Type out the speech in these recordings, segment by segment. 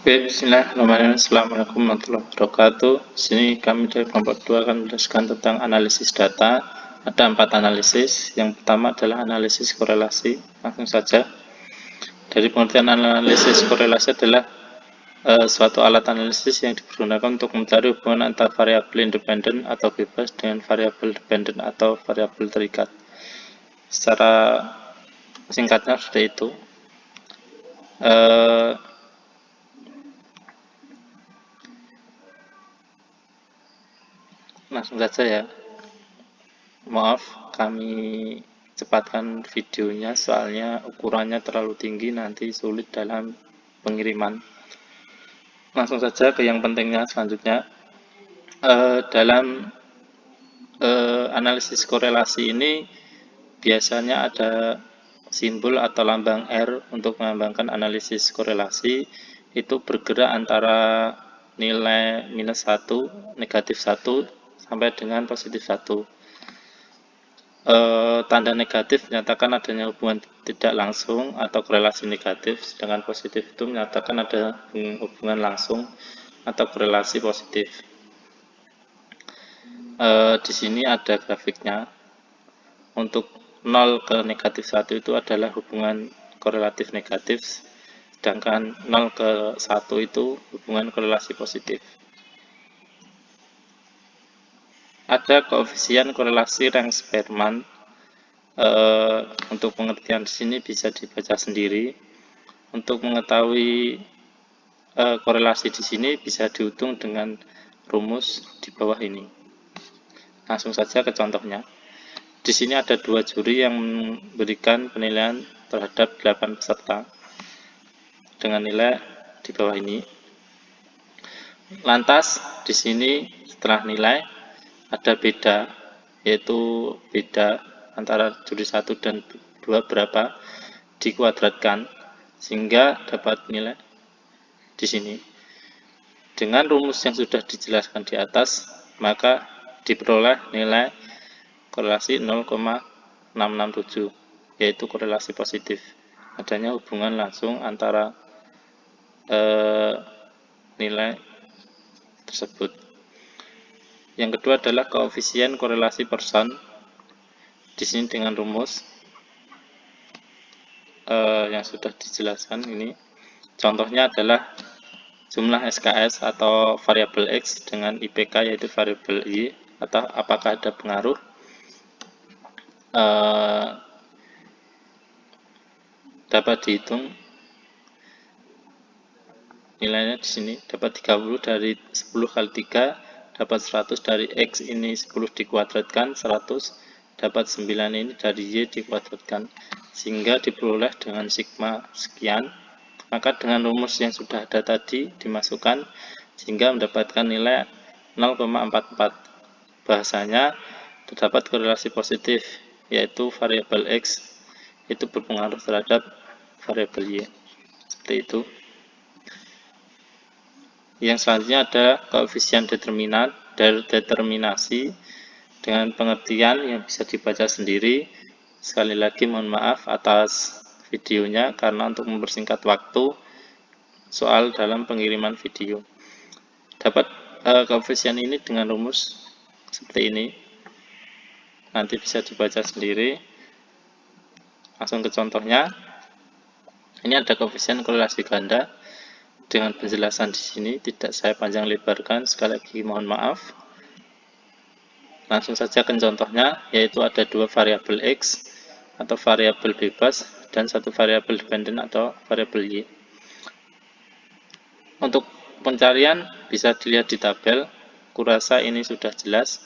Oke, bismillahirrahmanirrahim. Assalamualaikum warahmatullahi wabarakatuh. Di sini kami dari kelompok 2 akan menjelaskan tentang analisis data. Ada 4 analisis. Yang pertama adalah analisis korelasi. Langsung saja. Dari pengertian analisis korelasi adalah suatu alat analisis yang digunakan untuk mencari hubungan antara variabel independen atau bebas dengan variabel dependen atau variabel terikat. Secara singkatnya seperti itu. Langsung saja ya. Maaf, kami cepatkan videonya soalnya ukurannya terlalu tinggi, nanti sulit dalam pengiriman. Langsung saja ke yang pentingnya selanjutnya. Dalam analisis korelasi ini biasanya ada simbol atau lambang R untuk melambangkan analisis korelasi. Itu bergerak antara nilai -1, -1 sampai dengan +1. Tanda negatif menyatakan adanya hubungan tidak langsung atau korelasi negatif, sedangkan positif itu menyatakan ada hubungan langsung atau korelasi positif. Di sini ada grafiknya. Untuk 0 ke -1 itu adalah hubungan korelatif negatif, sedangkan 0 ke 1 itu hubungan korelasi positif. Ada koefisien korelasi Reng-Spearman. Untuk pengertian di sini bisa dibaca sendiri. Untuk mengetahui korelasi di sini bisa dihitung dengan rumus di bawah ini. Langsung saja ke contohnya. Di sini ada 2 juri yang memberikan penilaian terhadap 8 peserta dengan nilai di bawah ini. Lantas di sini setelah nilai ada beda, yaitu beda antara juri 1 dan 2 berapa, dikuadratkan sehingga dapat nilai di sini. Dengan rumus yang sudah dijelaskan di atas, maka diperoleh nilai korelasi 0,667, yaitu korelasi positif. Adanya hubungan langsung antara nilai tersebut. Yang kedua adalah koefisien korelasi person. Di sini dengan rumus yang sudah dijelaskan ini. Contohnya adalah jumlah SKS atau variabel X dengan IPK yaitu variabel Y, atau apakah ada pengaruh dapat dihitung nilainya di sini. Dapat 30 dari 10 kali 3 dapat 100 dari X ini 10 dikuadratkan 100 dapat 9 ini dari Y dikuadratkan sehingga diperoleh dengan sigma sekian. Maka dengan rumus yang sudah ada tadi dimasukkan sehingga mendapatkan nilai 0,44. Bahasanya terdapat korelasi positif, yaitu variabel X itu berpengaruh terhadap variabel Y. Seperti itu. Yang selanjutnya ada koefisien determinasi dengan pengertian yang bisa dibaca sendiri. Sekali lagi mohon maaf atas videonya karena untuk mempersingkat waktu soal dalam pengiriman video. Dapat koefisien ini dengan rumus seperti ini. Nanti bisa dibaca sendiri. Langsung ke contohnya. Ini ada koefisien korelasi ganda. Dengan penjelasan di sini tidak saya panjang lebarkan, sekali lagi mohon maaf. Langsung saja ke contohnya, yaitu ada 2 variabel X atau variabel bebas dan 1 variabel dependen atau variabel Y. Untuk pencarian bisa dilihat di tabel. Kurasa ini sudah jelas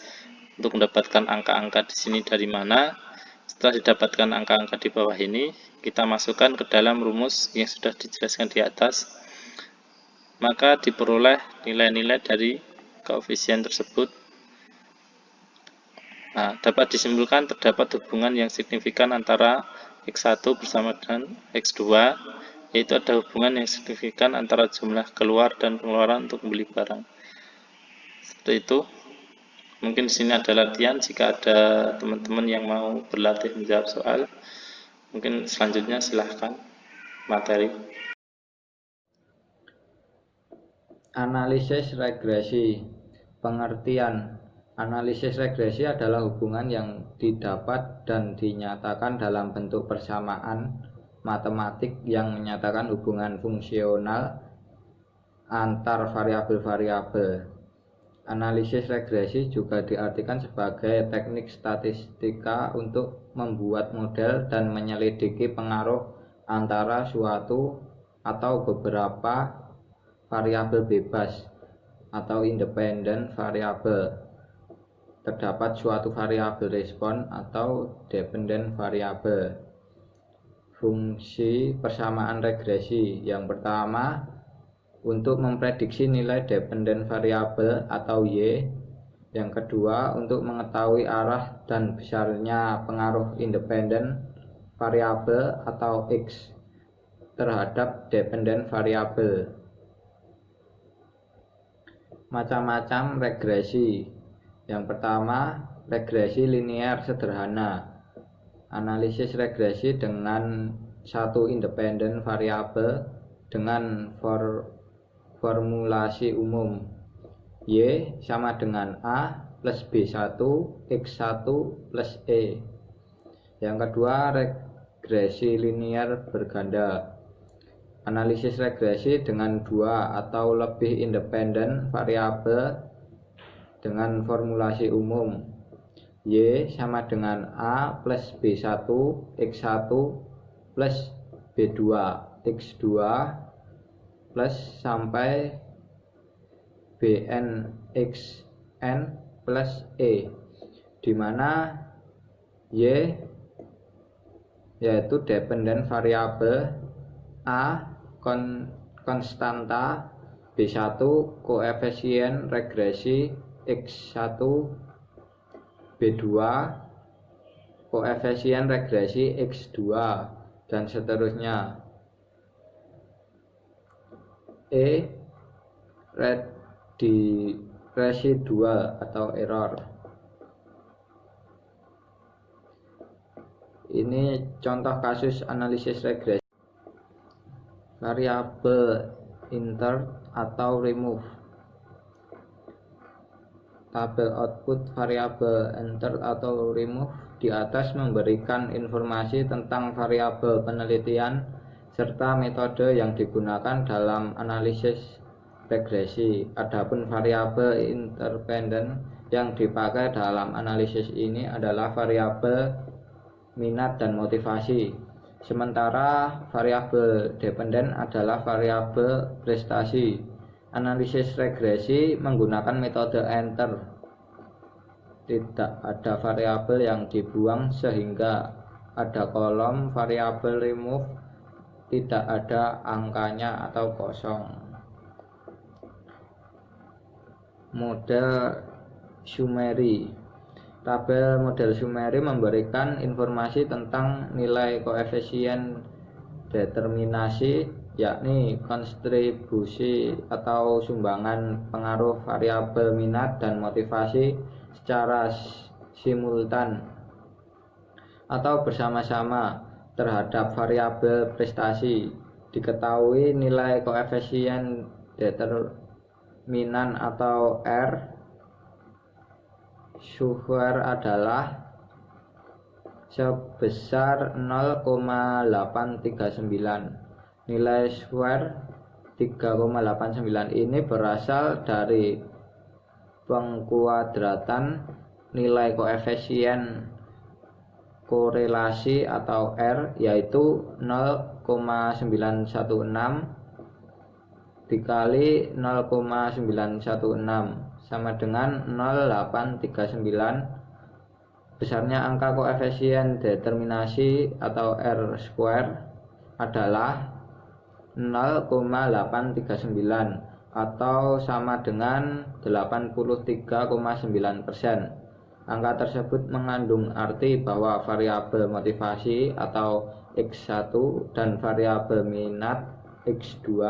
untuk mendapatkan angka-angka di sini dari mana. Setelah didapatkan angka-angka di bawah ini, kita masukkan ke dalam rumus yang sudah dijelaskan di atas. Maka diperoleh nilai-nilai dari koefisien tersebut. Nah, dapat disimpulkan terdapat hubungan yang signifikan antara X1 bersama dengan X2, yaitu ada hubungan yang signifikan antara jumlah keluar dan pengeluaran untuk membeli barang. Seperti itu. Mungkin di sini ada latihan jika ada teman-teman yang mau berlatih menjawab soal. Mungkin selanjutnya silahkan materi. Analisis regresi. Pengertian. Analisis regresi adalah hubungan yang didapat dan dinyatakan dalam bentuk persamaan matematik yang menyatakan hubungan fungsional antar variabel-variabel. Analisis regresi juga diartikan sebagai teknik statistika untuk membuat model dan menyelidiki pengaruh antara suatu atau beberapa variabel bebas atau independen variabel. Terdapat suatu variabel respon atau dependent variabel. Fungsi persamaan regresi. Yang pertama, untuk memprediksi nilai dependent variabel atau Y. Yang kedua, untuk mengetahui arah dan besarnya pengaruh independen variabel atau X terhadap dependent variabel. Macam-macam regresi. Yang pertama, regresi linear sederhana. Analisis regresi dengan satu independen variabel dengan formulasi umum Y sama dengan A plus B1 X1 plus E. Yang kedua, regresi linear berganda. Analisis regresi dengan dua atau lebih independen variabel dengan formulasi umum Y sama dengan A plus B1 X1 plus B2 X2 plus sampai Bn Xn plus E, di mana Y yaitu dependent variabel, A konstanta, B1 koefisien regresi, X1 B2 koefisien regresi X2 dan seterusnya. E residual atau error. Ini contoh kasus analisis regresi. Variabel insert atau remove. Tabel output variabel insert atau remove di atas memberikan informasi tentang variabel penelitian serta metode yang digunakan dalam analisis regresi. Adapun variabel independen yang dipakai dalam analisis ini adalah variabel minat dan motivasi. Sementara variabel dependen adalah variabel prestasi. Analisis regresi menggunakan metode enter. Tidak ada variabel yang dibuang sehingga ada kolom. Variabel remove tidak ada angkanya atau kosong. Model summary. Tabel model summary memberikan informasi tentang nilai koefisien determinasi, yakni kontribusi atau sumbangan pengaruh variabel minat dan motivasi secara simultan atau bersama-sama terhadap variabel prestasi. Diketahui nilai koefisien determinan atau R square adalah sebesar 0,839. Nilai square 3,89 ini berasal dari pengkuadratan nilai koefisien korelasi atau R, yaitu 0,916 dikali 0,916 sama dengan 0,839. Besarnya angka koefisien determinasi atau R square adalah 0,839 atau sama dengan 83,9%. Angka tersebut mengandung arti bahwa variabel motivasi atau X1 dan variabel minat X2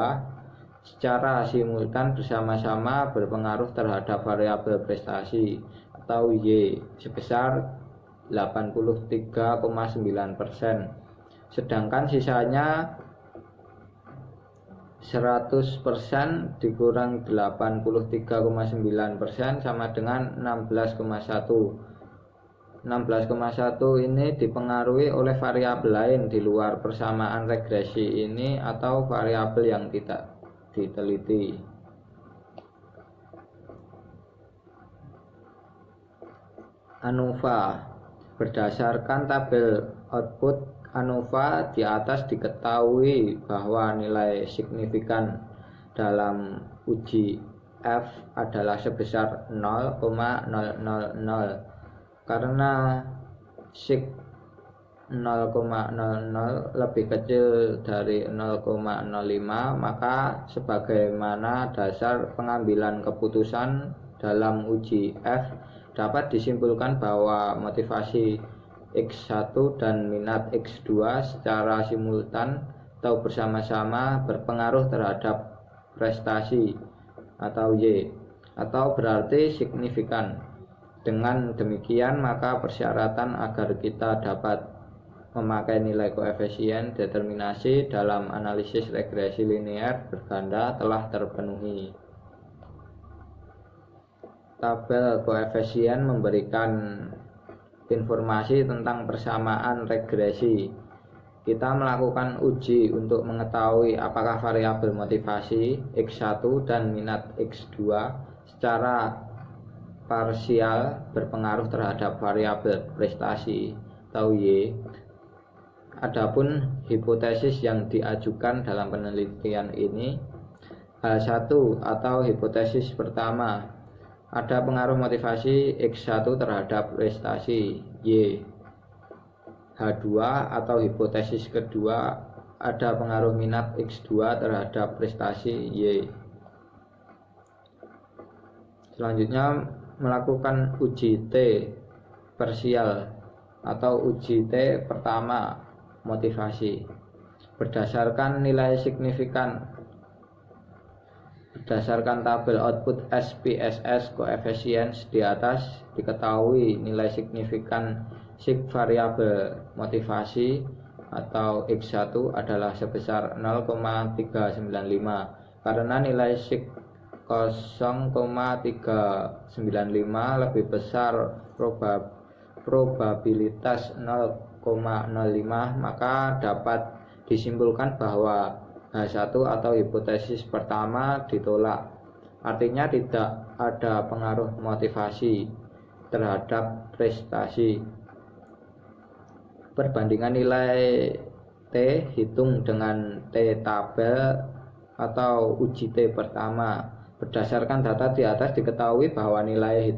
secara simultan bersama-sama berpengaruh terhadap variabel prestasi atau Y sebesar 83,9%. Sedangkan sisanya 100% dikurang 83,9% sama dengan 16,1. 16,1 ini dipengaruhi oleh variabel lain di luar persamaan regresi ini atau variabel yang tidak diteliti. ANOVA. Berdasarkan tabel output ANOVA di atas diketahui bahwa nilai signifikan dalam uji F adalah sebesar 0,000. Karena sig 0,00 lebih kecil dari 0,05, maka sebagaimana dasar pengambilan keputusan dalam uji F dapat disimpulkan bahwa motivasi X1 dan minat X2 secara simultan atau bersama-sama berpengaruh terhadap prestasi atau Y, atau berarti signifikan. Dengan demikian, maka persyaratan agar kita dapat memakai nilai koefisien determinasi dalam analisis regresi linear berganda telah terpenuhi. Tabel koefisien memberikan informasi tentang persamaan regresi. Kita melakukan uji untuk mengetahui apakah variabel motivasi X1 dan minat X2 secara parsial berpengaruh terhadap variabel prestasi atau Y. Adapun hipotesis yang diajukan dalam penelitian ini, H1 atau hipotesis pertama, ada pengaruh motivasi X1 terhadap prestasi Y. H2 atau hipotesis kedua, ada pengaruh minat X2 terhadap prestasi Y. Selanjutnya melakukan uji T parsial atau uji T pertama motivasi berdasarkan nilai signifikan. Berdasarkan tabel output SPSS coefficients di atas diketahui nilai signifikan sig variabel motivasi atau X1 adalah sebesar 0,395 karena nilai sig 0,395 lebih besar probabilitas 0,05, maka dapat disimpulkan bahwa H1 atau hipotesis pertama ditolak. Artinya tidak ada pengaruh motivasi terhadap prestasi. Perbandingan nilai T hitung dengan T tabel atau uji T pertama. Berdasarkan data di atas diketahui bahwa nilai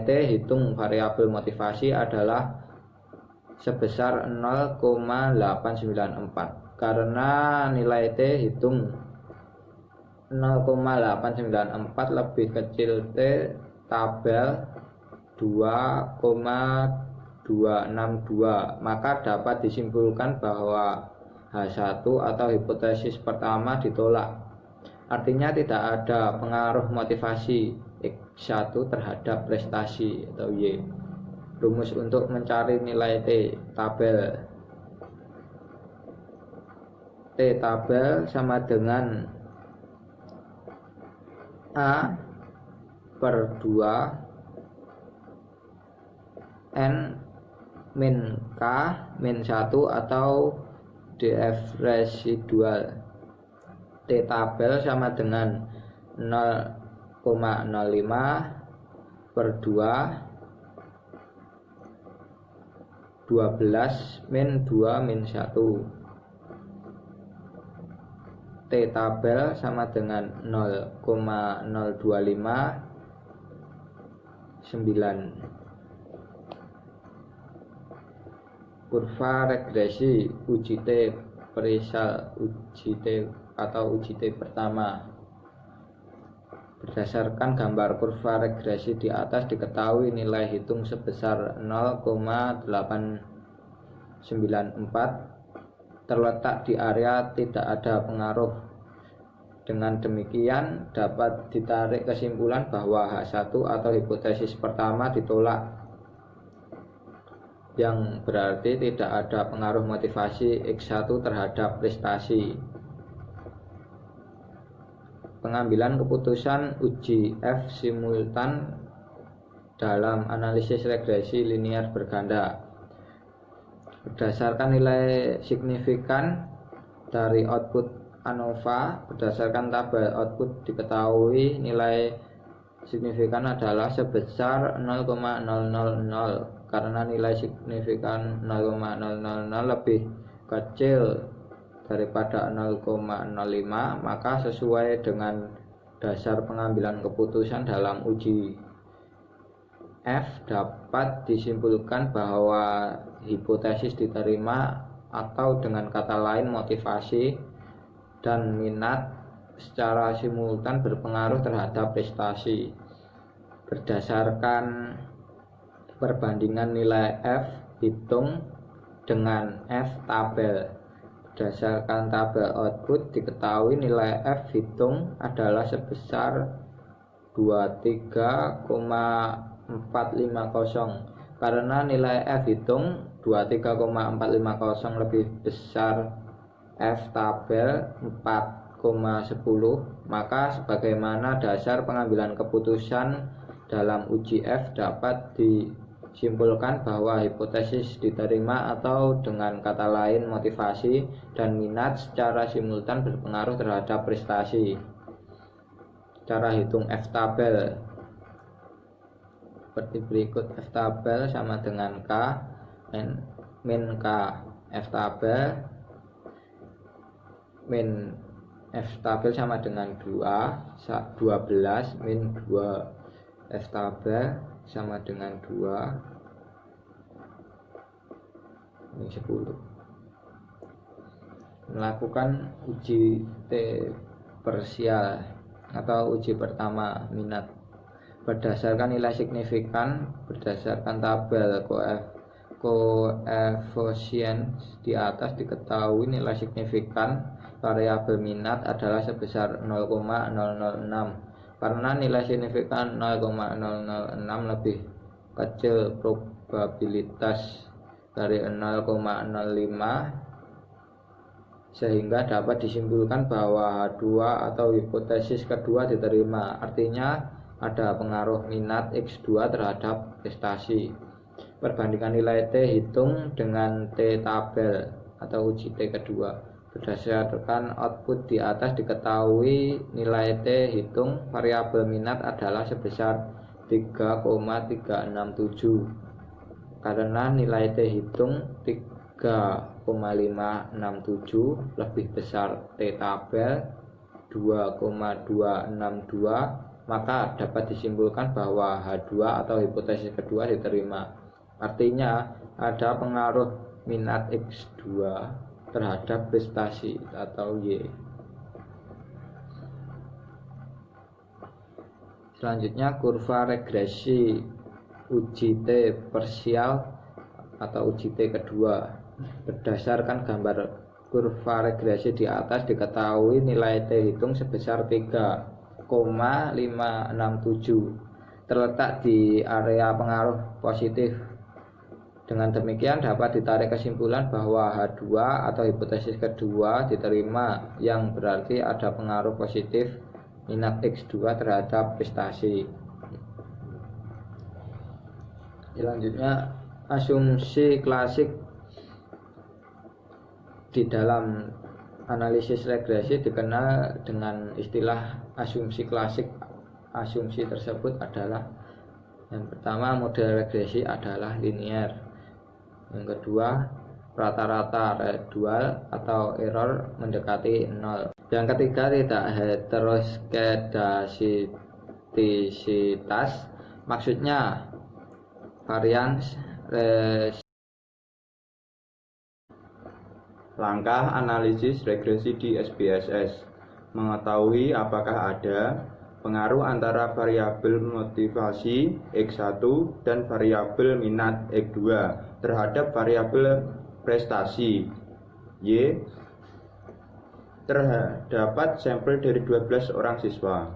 T hitung variabel motivasi adalah sebesar 0,894 karena nilai T hitung 0,894 lebih kecil T tabel 2,262, maka dapat disimpulkan bahwa H1 atau hipotesis pertama ditolak. Artinya tidak ada pengaruh motivasi X1 terhadap prestasi atau Y. Rumus untuk mencari nilai T tabel. T tabel sama dengan A per 2 N min K min 1 atau DF residual. T tabel sama dengan 0,05 per 2 12 min 2 min 1. T tabel sama dengan 0,025 9. Kurva regresi uji T parsial uji T atau uji T pertama. Berdasarkan gambar kurva regresi di atas diketahui nilai hitung sebesar 0,894 terletak di area tidak ada pengaruh. Dengan demikian dapat ditarik kesimpulan bahwa H1 atau hipotesis pertama ditolak, yang berarti tidak ada pengaruh motivasi X1 terhadap prestasi. pengambilan keputusan uji F simultan dalam analisis regresi linear berganda. Berdasarkan nilai signifikan dari output ANOVA, berdasarkan tabel output diketahui nilai signifikan adalah sebesar 0,000 karena nilai signifikan 0,000 lebih kecil daripada 0,05, maka sesuai dengan dasar pengambilan keputusan dalam uji F dapat disimpulkan bahwa hipotesis diterima, atau dengan kata lain motivasi dan minat secara simultan berpengaruh terhadap prestasi. Berdasarkan perbandingan nilai F hitung dengan F tabel, berdasarkan tabel output diketahui nilai F hitung adalah sebesar 23,450 karena nilai F hitung 23,450 lebih besar F tabel 4,10, maka sebagaimana dasar pengambilan keputusan dalam uji F dapat disimpulkan bahwa hipotesis diterima, atau dengan kata lain motivasi dan minat secara simultan berpengaruh terhadap prestasi. Cara hitung F tabel seperti berikut. F tabel sama dengan K min K. F tabel min F tabel sama dengan 12 min 2. F tabel sama dengan 2 min 10. Melakukan uji T parsial atau uji pertama minat berdasarkan nilai signifikan. Berdasarkan tabel koefisien di atas diketahui nilai signifikan variabel minat adalah sebesar 0,006 karena nilai signifikan 0,006 lebih kecil probabilitas dari 0,05, sehingga dapat disimpulkan bahwa H2 atau hipotesis kedua diterima. Artinya ada pengaruh minat X2 terhadap prestasi. Perbandingan nilai T hitung dengan T tabel atau uji T kedua. Berdasarkan output di atas diketahui nilai T hitung variabel minat adalah sebesar 3,367 karena nilai T hitung 3,567 lebih besar T tabel 2,262, maka dapat disimpulkan bahwa H2 atau hipotesis kedua diterima. Artinya ada pengaruh minat X2 terhadap prestasi atau Y. Selanjutnya kurva regresi uji T parsial atau uji T kedua. Berdasarkan gambar kurva regresi di atas diketahui nilai T hitung sebesar 3,567 terletak di area pengaruh positif. Dengan demikian dapat ditarik kesimpulan bahwa H2 atau hipotesis kedua diterima, yang berarti ada pengaruh positif minat X2 terhadap prestasi. Selanjutnya asumsi klasik di dalam analisis regresi dikenal dengan istilah asumsi klasik. Asumsi tersebut adalah: yang pertama, model regresi adalah linear. Yang kedua, rata-rata residual atau error mendekati 0. Yang ketiga, tidak heteroskedasitisitas, maksudnya varians Langkah analisis regresi di SPSS: mengetahui apakah ada pengaruh antara variabel motivasi X1 dan variabel minat X2 terhadap variabel prestasi Y. Terdapat sampel dari 12 orang siswa.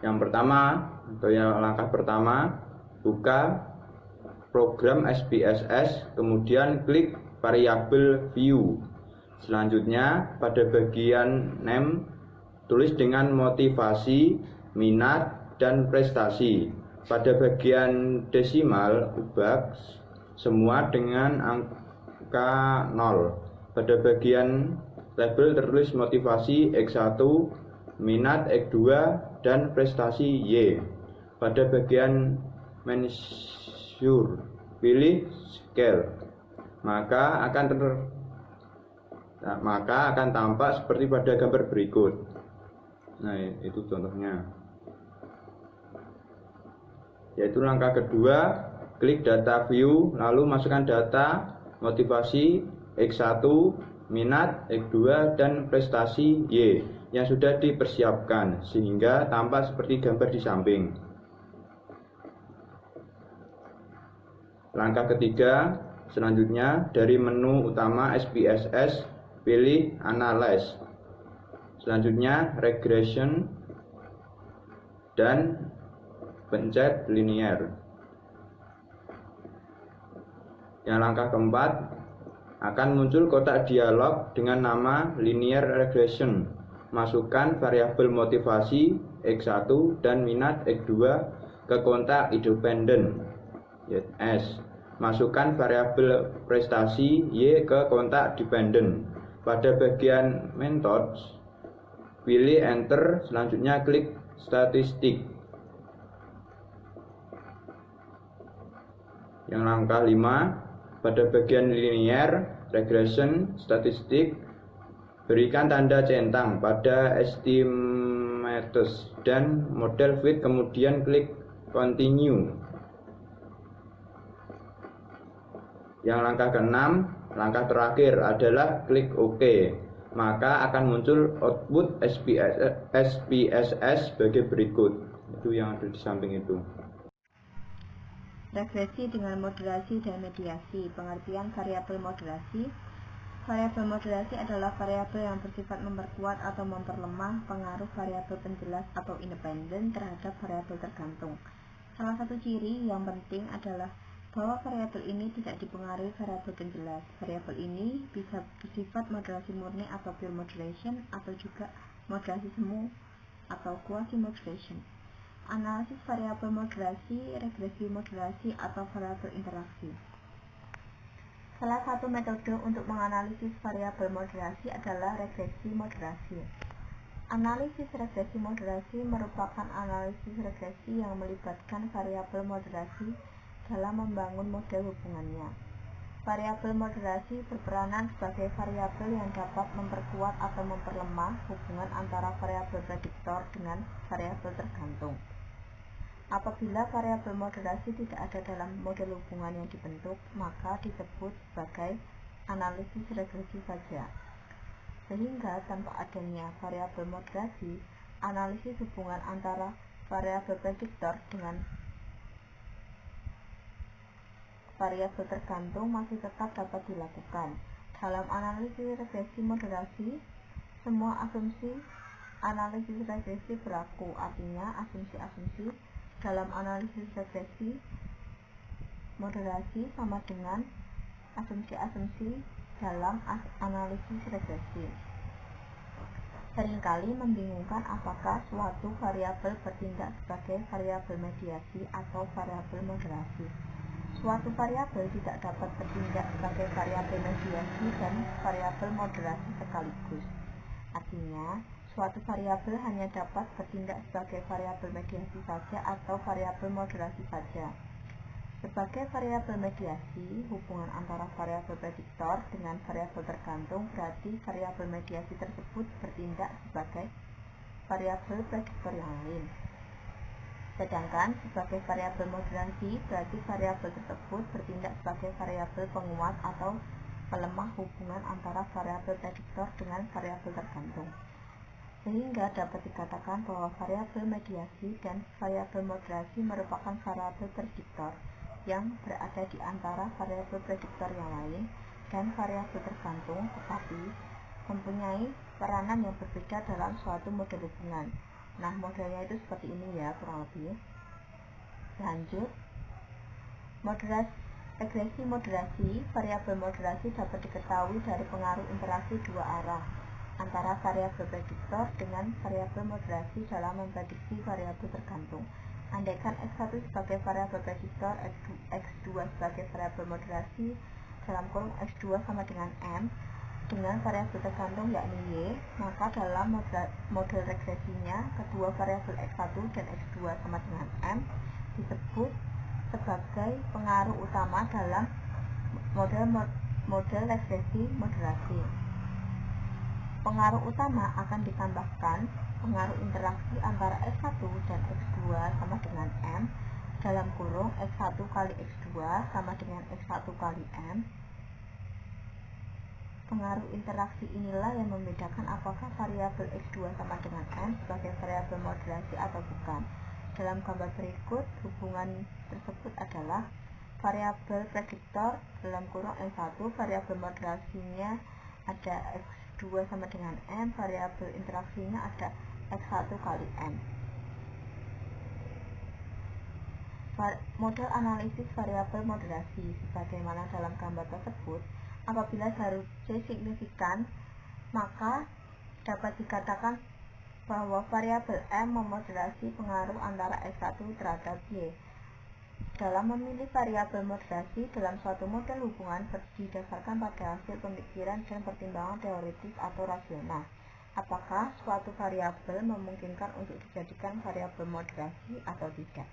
Yang pertama, atau yang langkah pertama, buka program SPSS, kemudian klik variabel view. Selanjutnya pada bagian name tulis dengan motivasi, minat, dan prestasi. Pada bagian desimal, ubah semua dengan angka 0. Pada bagian label tertulis motivasi X1, minat X2, dan prestasi Y. Pada bagian measure, pilih scale. Maka akan tampak seperti pada gambar berikut. Nah, itu contohnya. Yaitu langkah kedua, klik data view, lalu masukkan data motivasi X1, minat X2, dan prestasi Y yang sudah dipersiapkan sehingga tampak seperti gambar di samping. Langkah ketiga, selanjutnya dari menu utama SPSS pilih Analyze. Selanjutnya Regression dan pencet Linear. Yang langkah keempat, akan muncul kotak dialog dengan nama Linear Regression. Masukkan variabel motivasi X1 dan minat X2 ke kontak independen S. Masukkan variabel prestasi Y ke kontak dependen. Pada bagian methods, pilih Enter, selanjutnya klik statistik. Yang langkah 5, pada bagian linear regression statistik, berikan tanda centang pada estimates dan model fit, kemudian klik continue. Yang langkah ke-6, langkah terakhir adalah klik OK. Maka akan muncul output SPSS sebagai berikut. Itu yang ada di samping itu. Regresi dengan moderasi dan mediasi. Pengertian variabel moderasi. Variabel moderasi adalah variabel yang bersifat memperkuat atau memperlemah pengaruh variabel penjelas atau independen terhadap variabel tergantung. Salah satu ciri yang penting adalah bahwa variabel ini tidak dipengaruhi variabel penjelas. Variabel ini bisa bersifat moderasi murni atau pure moderation, atau juga moderasi semu atau quasi moderation. Analisis variabel moderasi, regresi moderasi, atau variabel interaksi. Salah satu metode untuk menganalisis variabel moderasi adalah regresi moderasi. Analisis regresi moderasi merupakan analisis regresi yang melibatkan variabel moderasi dalam membangun model hubungannya. Variabel moderasi berperanan sebagai variabel yang dapat memperkuat atau memperlemah hubungan antara variabel prediktor dengan variabel tergantung. Apabila variabel moderasi tidak ada dalam model hubungan yang dibentuk, maka disebut sebagai analisis regresi saja. Sehingga tanpa adanya variabel moderasi, analisis hubungan antara variabel prediktor dengan variabel tergantung masih tetap dapat dilakukan. Dalam analisis regresi moderasi, semua asumsi analisis regresi berlaku, artinya asumsi-asumsi dalam analisis regresi moderasi sama dengan asumsi-asumsi dalam analisis regresi. Seringkali membingungkan apakah suatu variabel bertindak sebagai variabel mediasi atau variabel moderasi. Suatu variabel tidak dapat bertindak sebagai variabel mediasi dan variabel moderasi sekaligus. Artinya, suatu variabel hanya dapat bertindak sebagai variabel mediasi saja atau variabel moderasi saja. Sebagai variabel mediasi, hubungan antara variabel prediktor dengan variabel tergantung berarti variabel mediasi tersebut bertindak sebagai variabel prediktor yang lain. Sedangkan sebagai variabel moderasi berarti variabel tersebut bertindak sebagai variabel penguat atau pelemah hubungan antara variabel prediktor dengan variabel tergantung. Sehingga dapat dikatakan bahwa variabel mediasi dan variabel moderasi merupakan variabel prediktor yang berada di antara variabel prediktor yang lain dan variabel tergantung, tetapi mempunyai peranan yang berbeda dalam suatu model hubungan. Nah, modelnya itu seperti ini ya, kurang lebih. Lanjut, regresi moderasi. Variabel moderasi dapat diketahui dari pengaruh interaksi dua arah antara variabel prediktor dengan variabel moderasi dalam memprediksi variabel tergantung. Andaikan X1 sebagai variabel prediktor, X2 sebagai variabel moderasi, dalam kurung X2 sama dengan M, dengan variabel tergantung yakni Y, maka dalam model regresinya, kedua variabel X1 dan X2 sama dengan M disebut sebagai pengaruh utama dalam model regresi moderasi. Pengaruh utama akan ditambahkan pengaruh interaksi antara X1 dan X2 sama dengan M dalam kurung X1 kali X2 sama dengan X1 kali M. Pengaruh interaksi inilah yang membedakan apakah variabel X2 sama dengan M sebagai variabel moderasi atau bukan. Dalam gambar berikut, hubungan tersebut adalah variabel prediktor dalam kurung M1, variabel moderasinya ada X2 sama dengan M, variabel interaksinya ada X1 kali M. Model analisis variabel moderasi sebagaimana dalam gambar tersebut, apabila seharusnya signifikan, maka dapat dikatakan bahwa variabel M memoderasi pengaruh antara X1 terhadap Y. Dalam memilih variabel moderasi dalam suatu model hubungan didasarkan pada hasil pemikiran dan pertimbangan teoritis atau rasional. Apakah suatu variabel memungkinkan untuk dijadikan variabel moderasi atau tidak?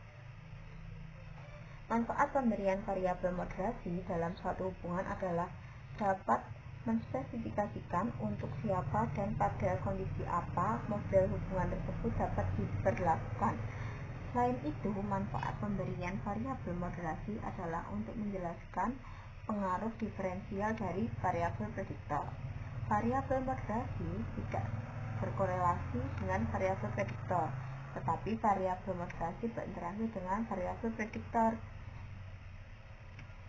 Manfaat pemberian variabel moderasi dalam suatu hubungan adalah dapat menspesifikasikan untuk siapa dan pada kondisi apa model hubungan tersebut dapat diberlakukan. Selain itu, manfaat pemberian variabel moderasi adalah untuk menjelaskan pengaruh diferensial dari variabel prediktor. Variabel moderasi tidak berkorelasi dengan variabel prediktor, tetapi variabel moderasi berinteraksi dengan variabel prediktor.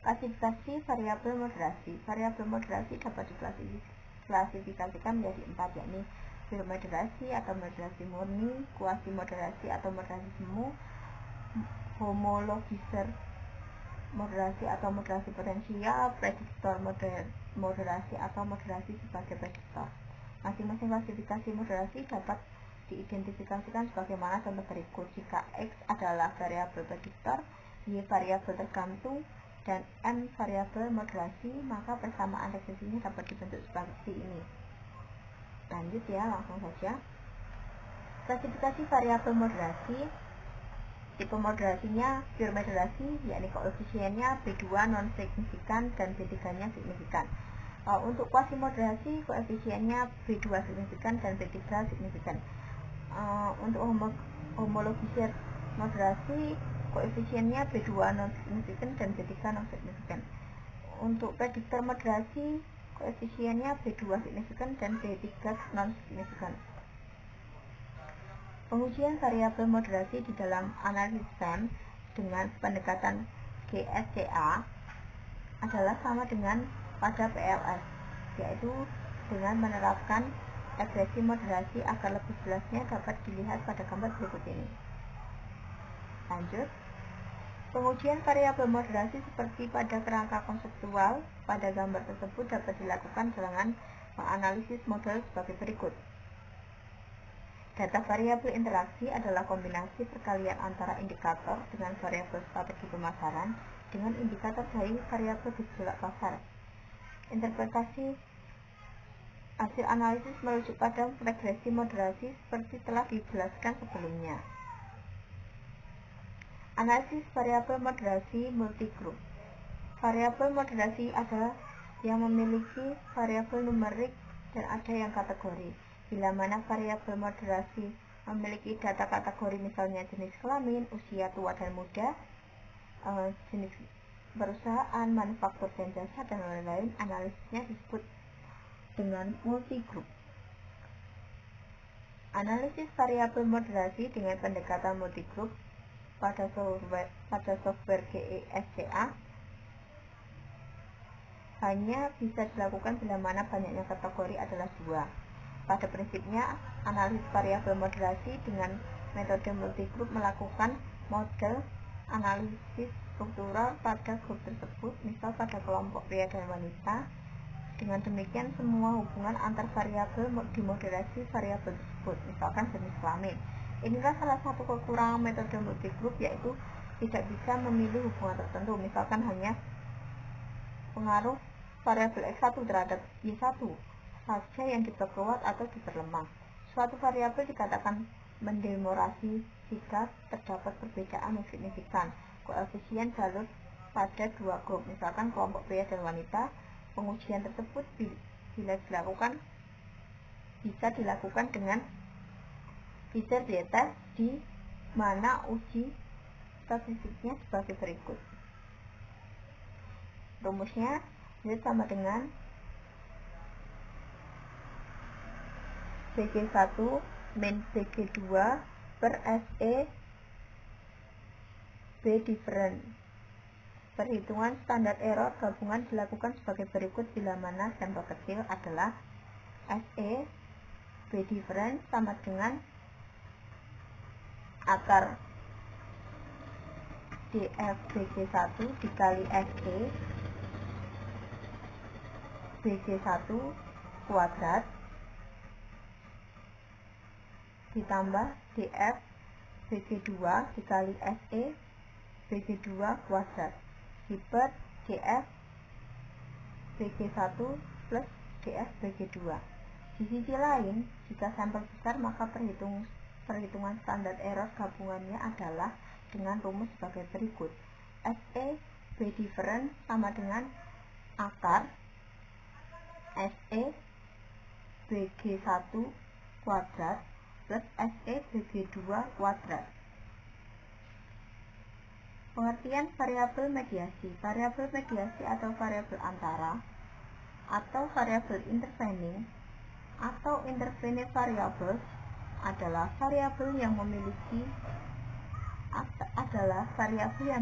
Klasifikasi variabel moderasi. Variabel moderasi dapat diklasifikasikan menjadi 4, yakni pure moderasi atau moderasi murni, kuasi moderasi atau moderasi semu, homologizer moderasi atau moderasi potensial, prediktor moderasi atau moderasi sebagai prediktor. Masing-masing klasifikasi moderasi dapat diidentifikasikan sebagaimana contoh berikut. Jika X adalah variabel prediktor, Y variabel tergantung, dan M variabel moderasi, maka persamaan regresinya dapat dibentuk seperti ini. Lanjut ya, langsung saja. Klasifikasi variabel moderasi. Tipe moderasinya pure moderasi, yakni koefisiennya B2 non signifikan dan B3-nya signifikan. Untuk kuasi moderasi, koefisiennya B2 signifikan dan B3 signifikan. Untuk homologizer moderasi, koefisiennya B2 non signifikan dan B3 non signifikan. Untuk prediktor moderasi, koefisiennya B2 signifikan dan B3 non signifikan. Pengujian variabel moderasi di dalam analisis SEM dengan pendekatan GSCA adalah sama dengan pada PLS, yaitu dengan menerapkan regresi moderasi. Agar lebih jelasnya dapat dilihat pada gambar berikut ini. Lanjut. Pengujian variabel moderasi seperti pada kerangka konseptual pada gambar tersebut dapat dilakukan dengan menganalisis model sebagai berikut. Data variabel interaksi adalah kombinasi perkalian antara indikator dengan variabel strategi pemasaran dengan indikator dari variabel gejolak pasar. Interpretasi hasil analisis merujuk pada regresi moderasi seperti telah dijelaskan sebelumnya. Analisis variabel moderasi multigroup. Variabel moderasi ada yang memiliki variabel numerik dan ada yang kategori. Bila mana variabel moderasi memiliki data kategori, misalnya jenis kelamin, usia, tua dan muda, jenis perusahaan, manufaktur dan jasa, dan lain-lain, analisisnya disebut dengan multigroup. Analisis variabel moderasi dengan pendekatan multigroup pada software GESCA hanya bisa dilakukan bila mana banyaknya kategori adalah 2. Pada prinsipnya, analisis variabel moderasi dengan metode multigroup melakukan model analisis struktural pada grup tersebut, misal pada kelompok pria dan wanita, Dengan demikian, semua hubungan antar variabel dimoderasi variabel tersebut, misalkan jenis kelamin. Inilah salah satu kekurangan metode multigroup, yaitu tidak bisa memilih hubungan tertentu, misalkan hanya pengaruh variabel X1 terhadap Y1 saja yang diperkuat atau diperlemah. Suatu variabel dikatakan mendemorasi jika terdapat perbedaan yang signifikan koefisien balut pada dua grup, misalkan kelompok pria dan wanita. Pengujian tersebut bisa dilakukan dengan Fisher test, di mana uji statistiknya sebagai berikut. Rumusnya Z sama dengan BG1 min BG2 per SE B different. Perhitungan standar error gabungan dilakukan sebagai berikut bila mana sampel kecil adalah SE B different sama dengan akar DF BG1 dikali SE BG1 kuadrat ditambah DF BG2 dikali SE BG2 kuadrat per DF BG1 plus DF BG2. Di sisi lain, jika sampel besar maka perhitungan standar error gabungannya adalah dengan rumus sebagai berikut. SE B different sama dengan akar SE BG1 kuadrat plus SE BG2 kuadrat. Pengertian variabel mediasi. Variabel mediasi atau variabel antara atau variabel intervening atau intervening variables adalah variabel yang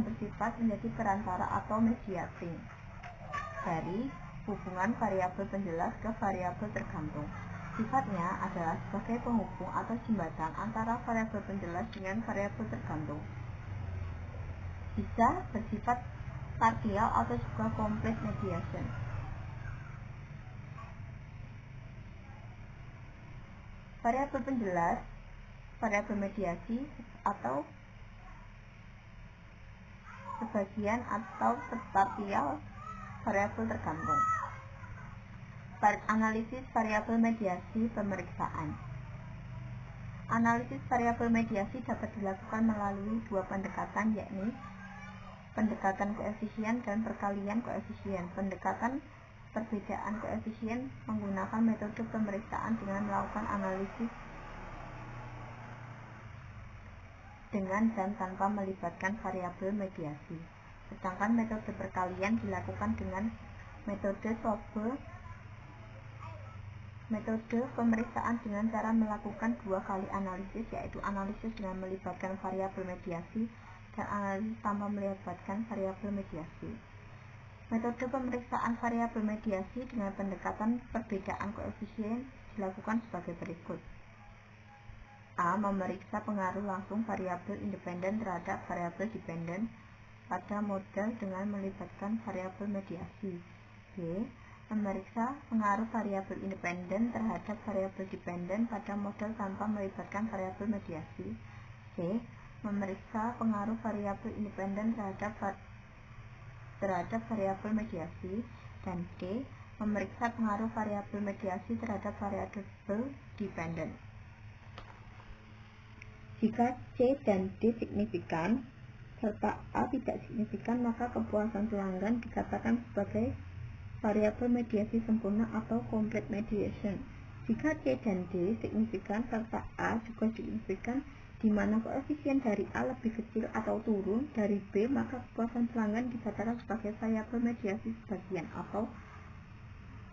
bersifat menjadi perantara atau mediating dari hubungan variabel penjelas ke variabel tergantung. Sifatnya adalah sebagai penghubung atau jembatan antara variabel penjelas dengan variabel tergantung. Bisa bersifat partial atau juga complete mediation. Variabel penjelas, variabel mediasi atau sebagian atau partial variabel tergantung. Analisis variabel mediasi pemeriksaan. Analisis variabel mediasi dapat dilakukan melalui dua pendekatan, yakni pendekatan koefisien dan perkalian koefisien. Pendekatan perbedaan koefisien menggunakan metode pemeriksaan dengan melakukan analisis dengan dan tanpa melibatkan variabel mediasi. Sedangkan metode perkalian dilakukan dengan metode pemeriksaan dengan cara melakukan dua kali analisis, yaitu analisis dengan melibatkan variabel mediasi dan analisis tanpa melibatkan variabel mediasi. Metode pemeriksaan variabel mediasi dengan pendekatan perbedaan koefisien dilakukan sebagai berikut. A. Memeriksa pengaruh langsung variabel independen terhadap variabel dependen pada model dengan melibatkan variabel mediasi. B. Memeriksa pengaruh variabel independen terhadap variabel dependen pada model tanpa melibatkan variabel mediasi. C. Memeriksa pengaruh variabel independen terhadap variabel mediasi. Dan D. Memeriksa pengaruh variabel mediasi terhadap variabel dependen. Jika C dan D signifikan serta A tidak signifikan, maka kepuasan pelanggan dikatakan sebagai variabel mediasi sempurna atau complete mediation. Jika C dan D signifikan serta A juga signifikan, di mana koefisien dari A lebih kecil atau turun dari B, maka kepuasan pelanggan dikatakan sebagai variabel mediasi sebagian atau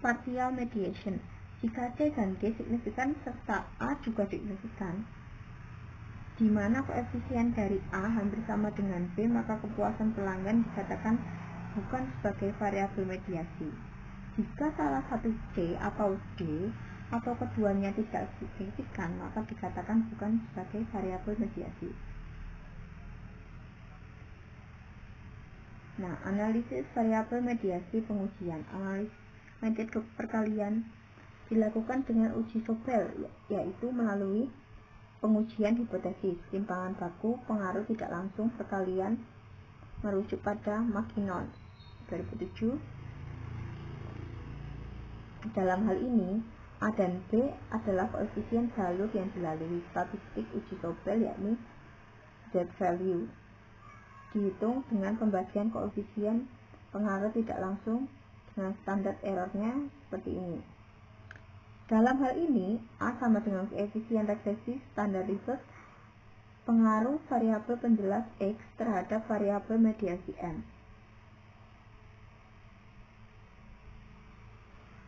partial mediation. Jika C dan D signifikan serta A juga signifikan, di mana koefisien dari A hampir sama dengan B, maka kepuasan pelanggan dikatakan bukan sebagai variabel mediasi. Jika salah satu C atau D atau keduanya tidak signifikan, maka dikatakan bukan sebagai variabel mediasi. Nah, analisis variabel mediasi pengujian. Metode perkalian dilakukan dengan uji Sobel, yaitu melalui pengujian hipotesis, timbangan baku, pengaruh tidak langsung, perkalian merujuk pada Mackinnon 2007. Dalam hal ini, A dan B adalah koefisien jalur yang dilalui. Statistik uji Sobel yakni z-value dihitung dengan pembagian koefisien pengaruh tidak langsung dengan standar errornya seperti ini. Dalam hal ini, A sama dengan koefisien regresi standar reverse pengaruh variabel penjelas X terhadap variabel mediasi M.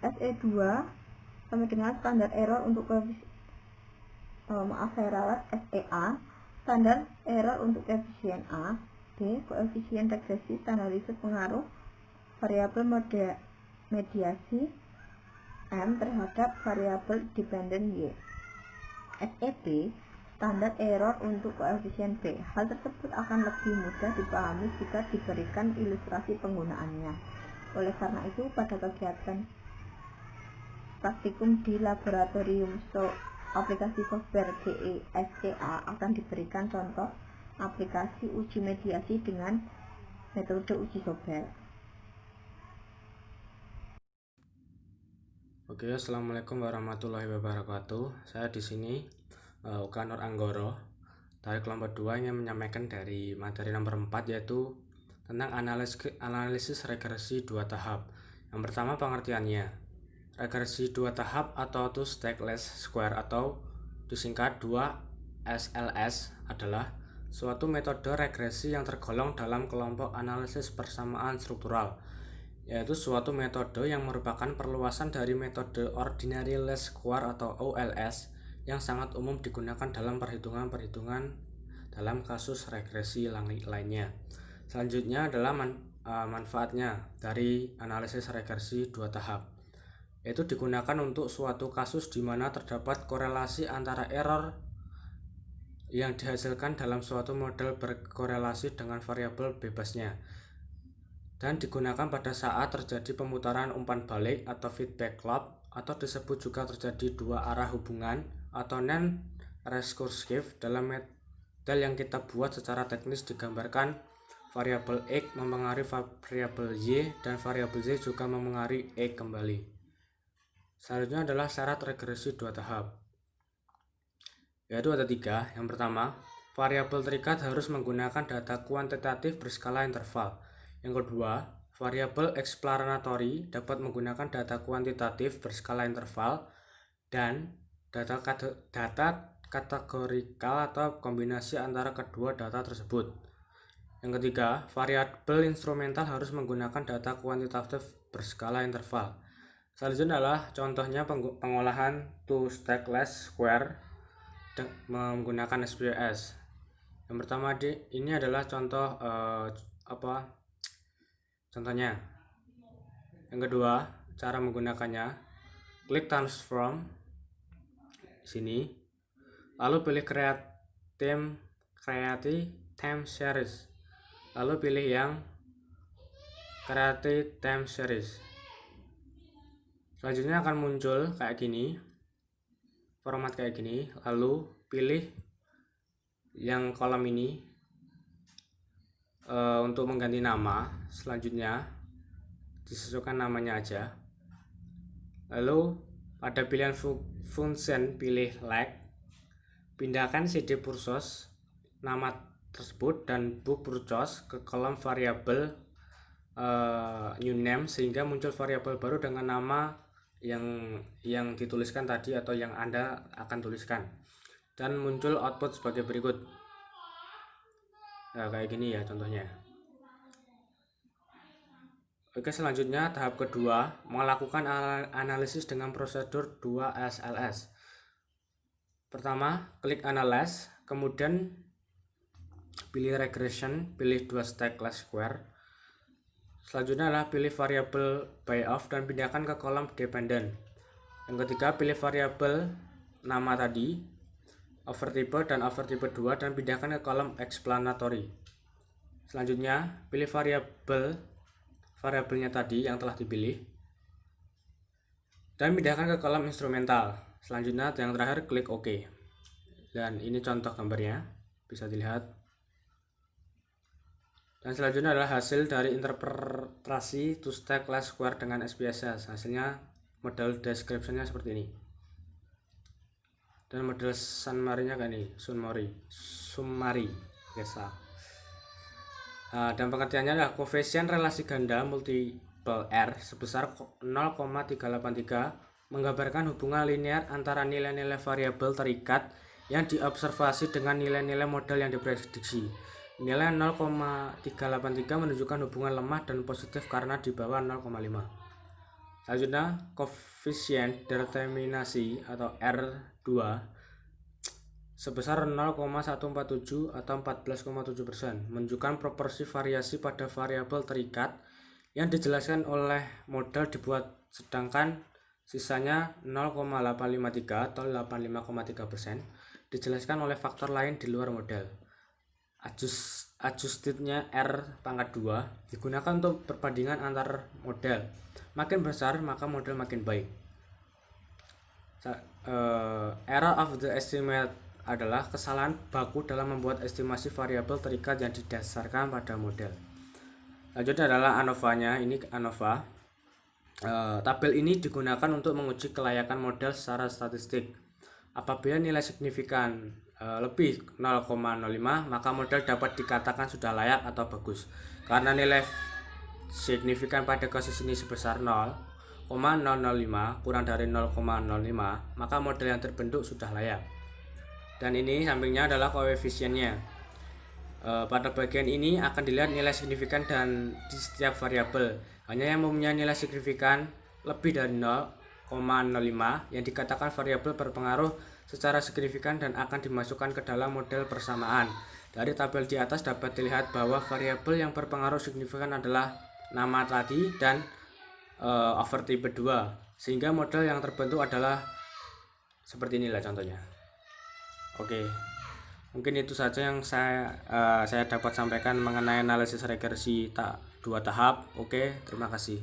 SE2 sama dengan standar error untuk SEA, standar error untuk koefisien A. B. Koefisien regresi standarisasi pengaruh variabel mediasi M terhadap variabel dependen Y. SEB, standar error untuk koefisien B. Hal tersebut akan lebih mudah dipahami jika diberikan ilustrasi penggunaannya. Oleh karena itu, pada kegiatan praktikum di laboratorium aplikasi software GESCA akan diberikan contoh aplikasi uji mediasi dengan metode uji Sobel. Oke, assalamualaikum warahmatullahi wabarakatuh. Saya di sini Ukanur Anggoro dari kelompok 2 yang menyampaikan dari materi nomor 4, yaitu tentang analisis regresi 2 tahap. Yang pertama, pengertiannya. Regresi 2 tahap atau two stack least square atau disingkat 2SLS adalah suatu metode regresi yang tergolong dalam kelompok analisis persamaan struktural, yaitu suatu metode yang merupakan perluasan dari metode ordinary least square atau OLS yang sangat umum digunakan dalam perhitungan-perhitungan dalam kasus regresi lainnya. Selanjutnya adalah manfaatnya dari analisis regresi 2 tahap, yaitu digunakan untuk suatu kasus di mana terdapat korelasi antara error yang dihasilkan dalam suatu model berkorelasi dengan variabel bebasnya, dan digunakan pada saat terjadi pemutaran umpan balik atau feedback loop, atau disebut juga terjadi dua arah hubungan atau non-rekursif. Dalam model yang kita buat secara teknis digambarkan variabel X mempengaruhi variabel Y dan variabel Z juga mempengaruhi X kembali. Selanjutnya adalah syarat regresi 2 tahap, yaitu ada 3. Yang pertama, variabel terikat harus menggunakan data kuantitatif berskala interval. Yang kedua, variabel explanatory dapat menggunakan data kuantitatif berskala interval dan data kategorikal atau kombinasi antara kedua data tersebut. Yang ketiga, variabel instrumental harus menggunakan data kuantitatif berskala interval. Selanjutnya adalah contohnya pengolahan two stack least square menggunakan SPSS. Yang pertama ini adalah contoh contohnya. Yang kedua, cara menggunakannya, klik transform sini, lalu pilih create time series, lalu pilih yang create time series. Selanjutnya akan muncul kayak gini, format kayak gini, lalu pilih yang kolom ini untuk mengganti nama. Selanjutnya disesuaikan namanya aja, lalu pada pilihan function pilih like, pindahkan CD purchase nama tersebut dan book purchase ke kolom variabel new name, sehingga muncul variabel baru dengan nama yang dituliskan tadi atau yang Anda akan tuliskan, dan muncul output sebagai berikut. Nah, kayak gini ya contohnya. Oke, selanjutnya tahap kedua, melakukan analisis dengan prosedur 2SLS. Pertama, klik analyze, kemudian pilih regression, pilih 2 stack least square. Selanjutnya adalah pilih variabel by of dan pindahkan ke kolom dependent. Yang ketiga, pilih variabel nama tadi, overtype dan overtype 2, dan pindahkan ke kolom explanatory. Selanjutnya, pilih variabelnya tadi yang telah dipilih. dan pindahkan ke kolom instrumental. Selanjutnya yang terakhir klik OK. Dan ini contoh gambarnya, bisa dilihat. Dan selanjutnya adalah hasil dari interpretasi two-stack least square dengan SPSS. Hasilnya model description-nya seperti ini. Dan model summary-nya kayak ini, summary. Biasa. Dan pengertiannya adalah koefisien relasi ganda multiple R sebesar 0,383 menggambarkan hubungan linear antara nilai-nilai variabel terikat yang diobservasi dengan nilai-nilai model yang diprediksi. Nilai 0,383 menunjukkan hubungan lemah dan positif karena di bawah 0,5. Selanjutnya, koefisien determinasi atau R2 sebesar 0,147 atau 14,7% menunjukkan proporsi variasi pada variabel terikat yang dijelaskan oleh model dibuat, sedangkan sisanya 0,853 atau 85,3% dijelaskan oleh faktor lain di luar model. Adjustednya R pangkat 2 digunakan untuk perbandingan antar model. Makin besar maka model makin baik. Error of the estimate adalah kesalahan baku dalam membuat estimasi variabel terikat yang didasarkan pada model. Selanjutnya adalah ANOVA-nya. Ini ANOVA. Tabel ini digunakan untuk menguji kelayakan model secara statistik. Apabila nilai signifikan lebih 0,05 maka model dapat dikatakan sudah layak atau bagus. Karena nilai signifikan pada kasus ini sebesar 0,005 kurang dari 0,05 maka model yang terbentuk sudah layak. Dan ini sampingnya adalah koefisiennya. Pada bagian ini akan dilihat nilai signifikan dan di setiap variabel. Hanya yang mempunyai nilai signifikan lebih dari 0,05 yang dikatakan variabel berpengaruh secara signifikan dan akan dimasukkan ke dalam model persamaan. Dari tabel di atas dapat dilihat bahwa variabel yang berpengaruh signifikan adalah nama tadi dan overtype 2, sehingga model yang terbentuk adalah seperti inilah contohnya. Oke, mungkin itu saja yang saya dapat sampaikan mengenai analisis regresi 2 tahap. Oke, terima kasih.